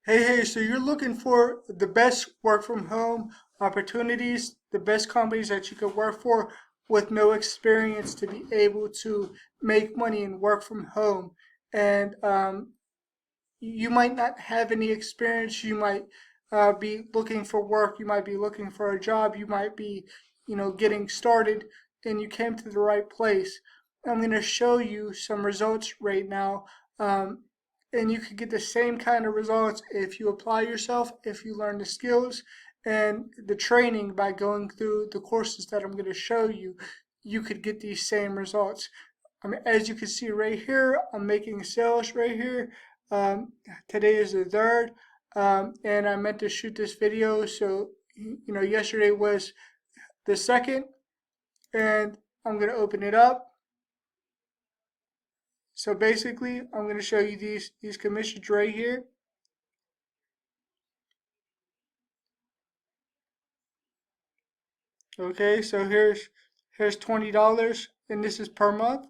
Hey, so you're looking for the best work from home opportunities, the best companies that you could work for with no experience to be able to make money and work from home. And you might not have any experience. You might be looking for work. You might be looking for a job. You might be, getting started, and you came to the right place. I'm going to show you some results right now, um, and you could get the same kind of results if you apply yourself, if you learn the skills and the training by going through the courses that I'm going to show you. You could get these same results. As you can see right here, I'm making sales right here. Um, Today is the 3rd, and I meant to shoot this video. So, yesterday was the 2nd, and I'm going to open it up. So basically, I'm going to show you these commissions right here. Okay, so here's $20, and this is per month.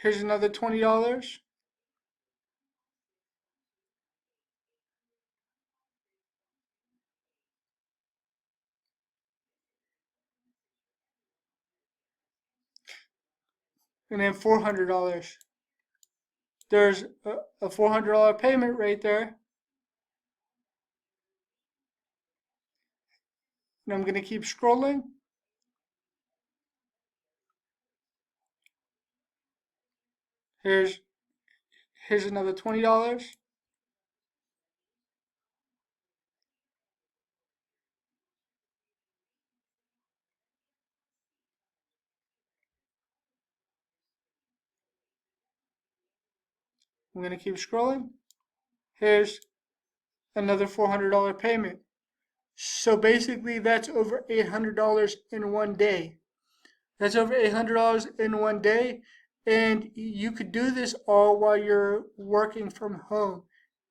Here's another $20, and then $400. There's a $400 payment right there, and I'm going to keep scrolling. Here's here's another $20. I'm going to keep scrolling. Here's another $400 payment. So basically, that's over $800 in one day. That's over $800 in one day. And you could do this all while you're working from home.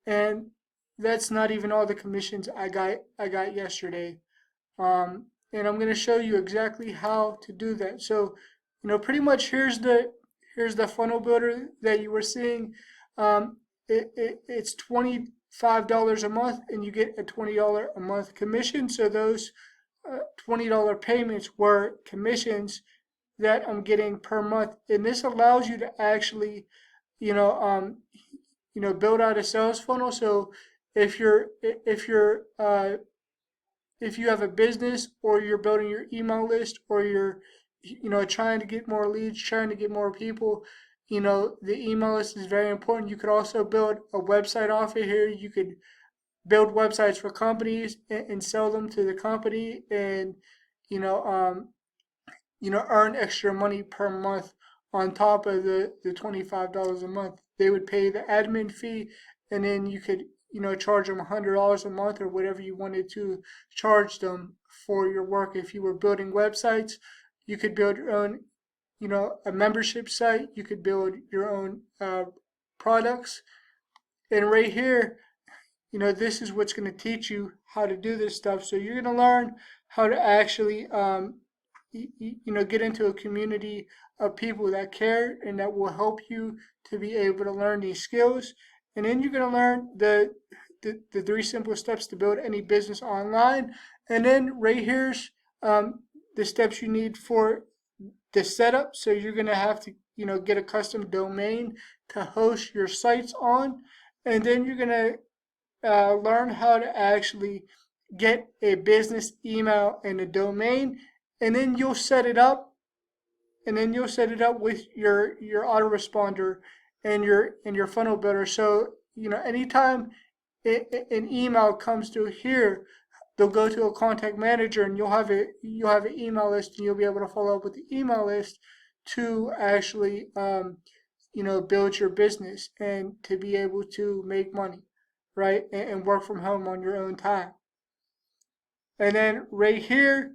And that's not even all the commissions I got yesterday. And I'm going to show you exactly how to do that. So, pretty much here's the funnel builder that you were seeing. It's $25 a month, and you get a $20 a month commission. So those $20 payments were commissions that I'm getting per month, and this allows you to actually, you know, um, build out a sales funnel. So if you have a business, or you're building your email list, or you're trying to get more leads, trying to get more people, the email list is very important. You could also build a website off of here. You could build websites for companies and sell them to the company, and you know um, earn extra money per month on top of the $25 a month. They would pay the admin fee, and then you could, charge them $100 a month, or whatever you wanted to charge them for your work. If you were building websites, you could build your own, a membership site. You could build your own products. And right here, this is what's going to teach you how to do this stuff. So you're going to learn how to actually, get into a community of people that care and that will help you to be able to learn these skills. And then you're going to learn the 3 simple steps to build any business online. And then right here's the steps you need for the setup. So you're going to have to, get a custom domain to host your sites on. And then you're going to learn how to actually get a business email and a domain, and then you'll set it up, with your autoresponder and your funnel builder. So anytime an email comes through here, they'll go to a contact manager, and you'll have an email list, and you'll be able to follow up with the email list to actually build your business and to be able to make money, right? And work from home on your own time. And then right here,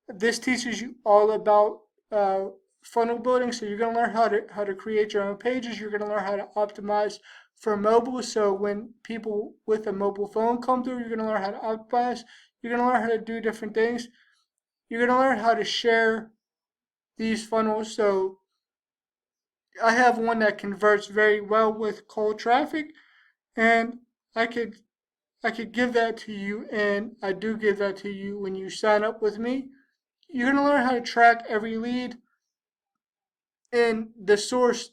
this teaches you all about funnel building. So you're going to learn how to create your own pages. You're going to learn how to optimize for mobile. So when people with a mobile phone come through, you're going to learn how to optimize. You're going to learn how to do different things. You're going to learn how to share these funnels. So I have one that converts very well with cold traffic, and I could give that to you, and I do give that to you when you sign up with me. You're going to learn how to track every lead and the source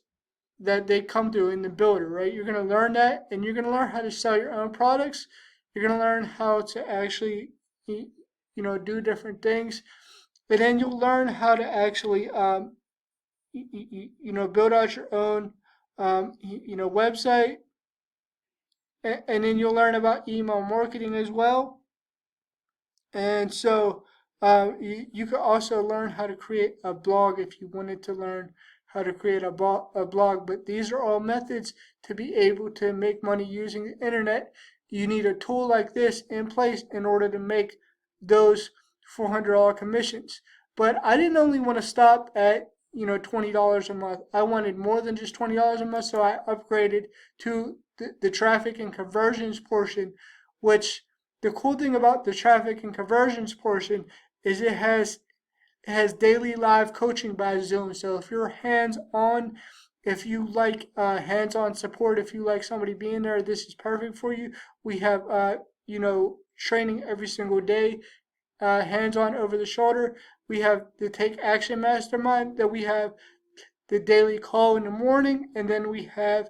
that they come through in the builder, right? You're going to learn that, and you're going to learn how to sell your own products. You're going to learn how to actually, do different things, and then you'll learn how to actually, build out your own, website, and then you'll learn about email marketing as well. And so you could also learn how to create a blog if you wanted to learn how to create a blog. But these are all methods to be able to make money using the internet. You need a tool like this in place in order to make those $400 commissions. But I didn't only want to stop at $20 a month. I wanted more than just $20 a month, so I upgraded to the traffic and conversions portion, which the cool thing about the traffic and conversions portion is it has daily live coaching by Zoom. So if you're hands-on, if you like hands-on support, if you like somebody being there, this is perfect for you. We have training every single day, hands-on over the shoulder. We have the Take Action Mastermind, that we have the daily call in the morning, and then we have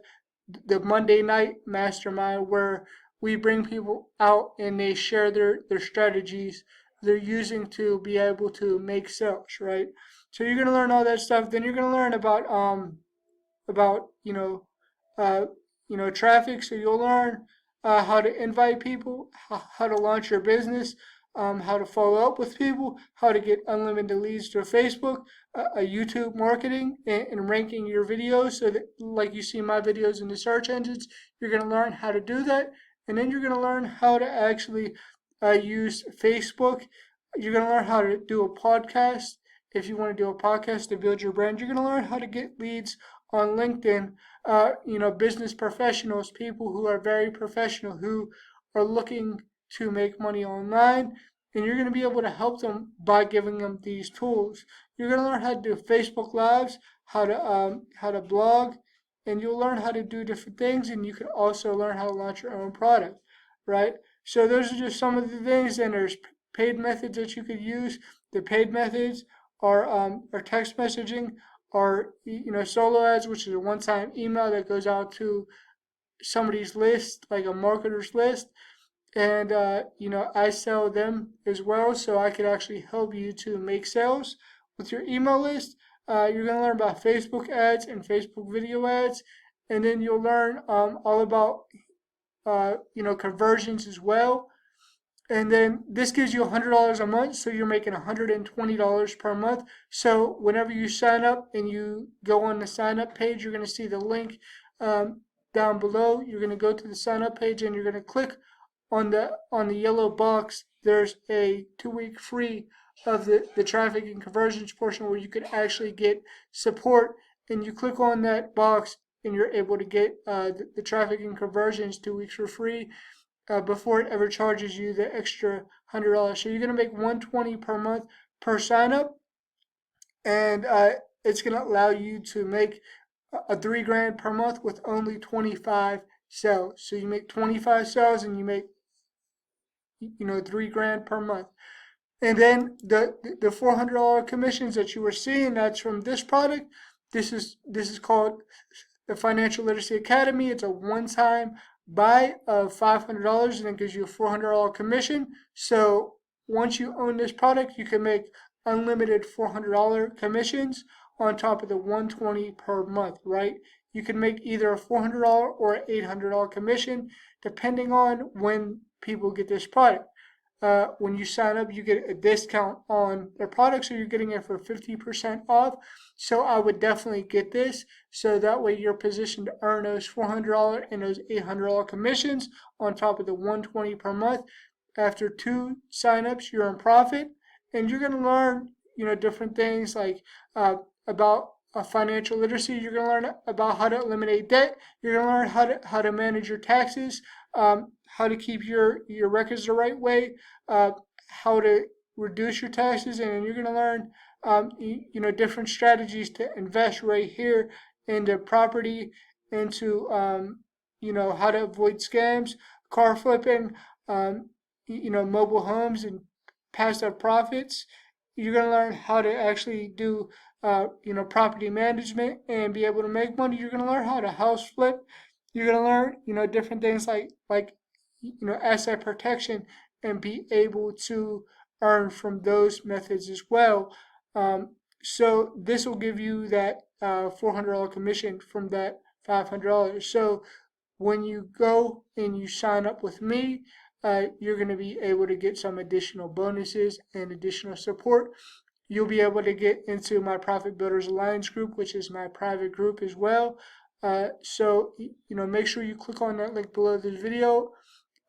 the Monday night mastermind where we bring people out and they share their strategies they're using to be able to make sales, right? So you're gonna learn all that stuff. Then you're gonna learn about traffic. So you'll learn how to invite people, how to launch your business, how to follow up with people, how to get unlimited leads to Facebook, YouTube marketing, and ranking your videos so that, like you see my videos in the search engines, you're going to learn how to do that. And then you're going to learn how to actually use Facebook. You're going to learn how to do a podcast. If you want to do a podcast to build your brand, you're going to learn how to get leads on LinkedIn. Business professionals, people who are very professional, who are looking to make money online, and you're going to be able to help them by giving them these tools. You're going to learn how to do Facebook Lives, how to blog, and you'll learn how to do different things, and you can also learn how to launch your own product, right? So those are just some of the things, and there's paid methods that you could use. The paid methods are text messaging, or solo ads, which is a one-time email that goes out to somebody's list, like a marketer's list, and I sell them as well, so I could actually help you to make sales with your email list. You're going to learn about Facebook ads and Facebook video ads, and then you'll learn all about conversions as well. And then this gives you $100 a month, so you're making $120 per month. So whenever you sign up and you go on the sign up page, you're going to see the link down below. You're going to go to the sign up page, and you're going to click on the yellow box. There's a 2-week free of the traffic and conversions portion where you can actually get support, and you click on that box and you're able to get the traffic and conversions 2 weeks for free before it ever charges you the extra $100. So you're going to make $120 per month per sign up, and it's going to allow you to make a $3,000 per month with only 25 sales. So you make 25 sales and you make $3,000 per month. And then the $400 commissions that you were seeing, that's from this product. This is called the Financial Literacy Academy. It's a one-time buy of $500, and it gives you a $400 commission. So once you own this product, you can make unlimited $400 commissions on top of the $120 per month, right? You can make either a $400 or an $800 commission depending on when people get this product. When you sign up, you get a discount on their product, so you're getting it for 50% off. So I would definitely get this, so that way you're positioned to earn those $400 and those $800 commissions on top of the $120 per month. After 2 signups, you're in profit, and you're going to learn different things like about financial literacy. You're going to learn about how to eliminate debt. You're going to learn how to manage your taxes, how to keep your records the right way, how to reduce your taxes, and you're going to learn different strategies to invest right here into property, into how to avoid scams, car flipping, mobile homes and passive profits. You're going to learn how to actually do property management and be able to make money. You're going to learn how to house flip. You're going to learn different things like asset protection and be able to earn from those methods as well. So this will give you that $400 commission from that $500. So when you go and you sign up with me, you're going to be able to get some additional bonuses and additional support. You'll be able to get into my Profit Builders Alliance group, which is my private group as well. So make sure you click on that link below this video.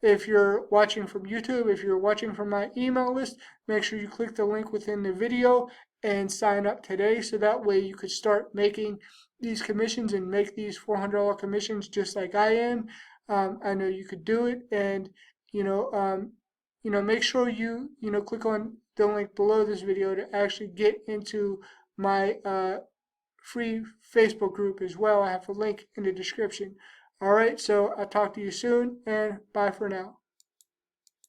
If you're watching from YouTube, if you're watching from my email list, make sure you click the link within the video and sign up today, so that way you could start making these commissions and make these $400 commissions just like I am. I know you could do it, and make sure you click on the link below this video to actually get into my free Facebook group as well. I have a link in the description. All right, so I'll talk to you soon, and bye for now.